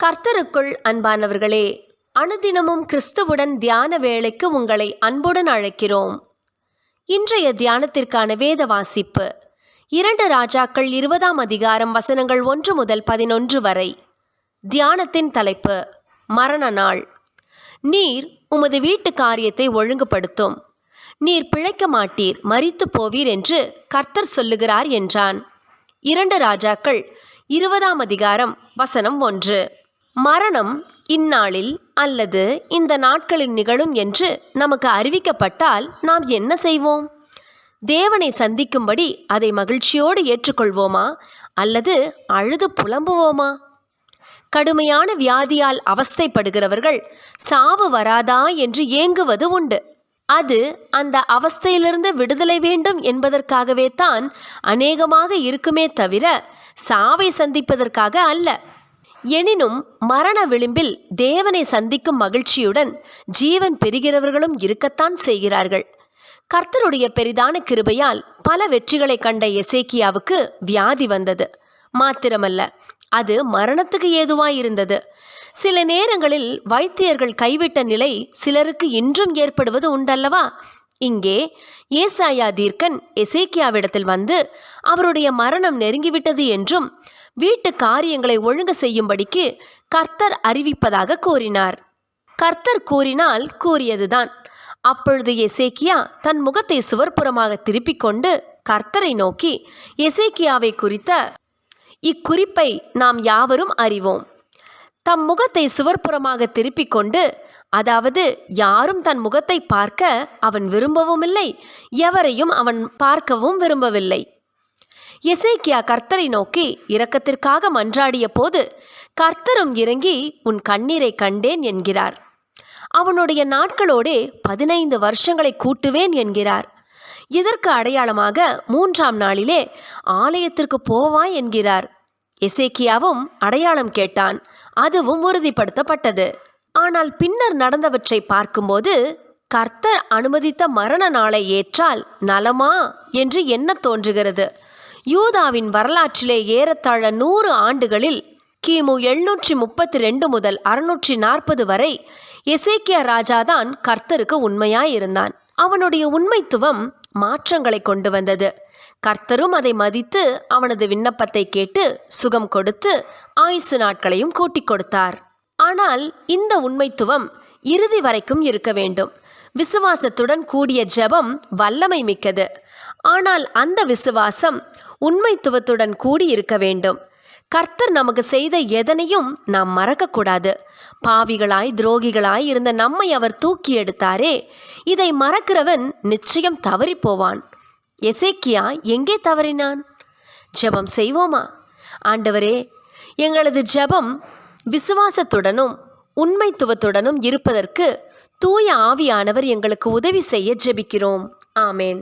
கர்த்தருக்குள் அன்பானவர்களே, அனுதினமும் கிறிஸ்துவுடன் தியான வேளைக்கு உங்களை அன்புடன் அழைக்கிறோம். இன்றைய தியானத்திற்கான வேத வாசிப்பு 2 ராஜாக்கள் 20ஆம் அதிகாரம் வசனங்கள் 1 முதல் 11 வரை. தியானத்தின் தலைப்பு மரண நாள். நீர் உமது வீட்டு காரியத்தை ஒழுங்குபடுத்தும், நீர் பிழைக்க மாட்டீர், மரித்து போவீர் என்று கர்த்தர் சொல்லுகிறார் என்றான். 2 ராஜாக்கள் 20ஆம் அதிகாரம் வசனம் 1. மரணம் இந்நாளில் அல்லது இந்த நாட்களில் நிகழும் என்று நமக்கு அறிவிக்கப்பட்டால் நாம் என்ன செய்வோம்? தேவனை சந்திக்கும்படி அதை மகிழ்ச்சியோடு ஏற்றுக்கொள்வோமா அல்லது அழுது புலம்புவோமா? கடுமையான வியாதியால் அவஸ்தைப்படுகிறவர்கள் சாவு வராதா என்று ஏங்குவது உண்டு. அது அந்த அவஸ்தையிலிருந்து விடுதலை வேண்டும் என்பதற்காகவே தான் அநேகமாக இருக்குமே தவிர சாவை சந்திப்பதற்காக அல்ல. எனினும் மரண விளிம்பில் தேவனை சந்திக்கும் மகிழ்ச்சியுடன் ஜீவன் பெறுகிறவர்களும் இருக்கத்தான் செய்கிறார்கள். கர்த்தருடைய பெரிதான கிருபையால் பல வெற்றிகளை கண்ட எசேக்கியாவுக்கு வியாதி வந்தது. மாத்திரமல்ல, அது மரணத்துக்கு ஏதுவாயிருந்தது. சில நேரங்களில் வைத்தியர்கள் கைவிட்ட நிலை சிலருக்கு இன்றும் ஏற்படுவது உண்டல்லவா? இங்கே ஏசாயா தீர்க்கன் எசேக்கியாவிடத்தில் வந்து அவருடைய மரணம் நெருங்கிவிட்டது என்றும் வீட்டு காரியங்களை ஒழுங்கு செய்யும்படிக்கு கர்த்தர் அறிவிப்பதாக கூறினார். கர்த்தர் கூறினால் கூறியதுதான். அப்பொழுது எசேக்கியா தன் முகத்தை சுவர்புறமாக திருப்பிக் கொண்டு கர்த்தரை நோக்கி, எசேக்கியாவை குறித்த இக்குறிப்பை நாம் யாவரும் அறிவோம். தம் முகத்தை சுவர்புறமாக திருப்பிக் கொண்டு, அதாவது யாரும் தன் முகத்தை பார்க்க அவன் விரும்பவும் இல்லை, எவரையும் அவன் பார்க்கவும் விரும்பவில்லை. எசேக்கியா கர்த்தரை நோக்கி இரக்கத்திற்காக மன்றாடிய போது கர்த்தரும் இறங்கி உன் கண்ணீரை கண்டேன் என்கிறார். அவனுடைய நாட்களோடே 15 வருஷங்களை கூட்டுவேன் என்கிறார். இதற்கு அடையாளமாக 3ஆம் நாளிலே ஆலயத்திற்கு போவாய் என்கிறார். எசேக்கியாவும் அடையாளம் கேட்டான். அதுவும் உறுதிப்படுத்தப்பட்டது. ஆனால் பின்னர் நடந்தவற்றை பார்க்கும்போது கர்த்தர் அனுமதித்த மரண நாளை ஏற்றால் நலமா என்று எண்ண தோன்றுகிறது. யூதாவின் வரலாற்றிலே ஏறத்தாழ 100 ஆண்டுகளில் கிமு 732 முதல் 640 வரை எசேக்கியா ராஜாதான் கர்த்தருக்கு உண்மையாயிருந்தான். அவனுடைய உண்மைத்துவம் மாற்றங்களை கொண்டு வந்தது. கர்த்தரும் அதை மதித்து அவனது விண்ணப்பத்தை கேட்டு சுகம் கொடுத்து ஆயுசு நாட்களையும் கூட்டிக் கொடுத்தார். ஆனால் இந்த உண்மைத்துவம் இறுதி வரைக்கும் இருக்க வேண்டும். விசுவாசத்துடன் கூடிய ஜெபம் வல்லமை மிக்கது. ஆனால் அந்த விசுவாசம் உண்மைத்துவத்துடன் கூடி இருக்க வேண்டும். கர்த்தர் நமக்கு செய்த எதனையும் நாம் மறக்கக்கூடாது. பாவிகளாய் துரோகிகளாய் இருந்த நம்மை அவர் தூக்கி எடுத்தாரே, இதை மறக்கிறவன் நிச்சயம் தவறி போவான். எசேக்கியா எங்கே தவறினான்? ஜெபம் செய்வோமா? ஆண்டவரே, எங்களது ஜெபம் விசுவாசத்துடனும் உண்மைத்துவத்துடனும் இருப்பதற்கு தூய ஆவியானவர் எங்களுக்கு உதவி செய்ய ஜெபிக்கிறோம். ஆமேன்.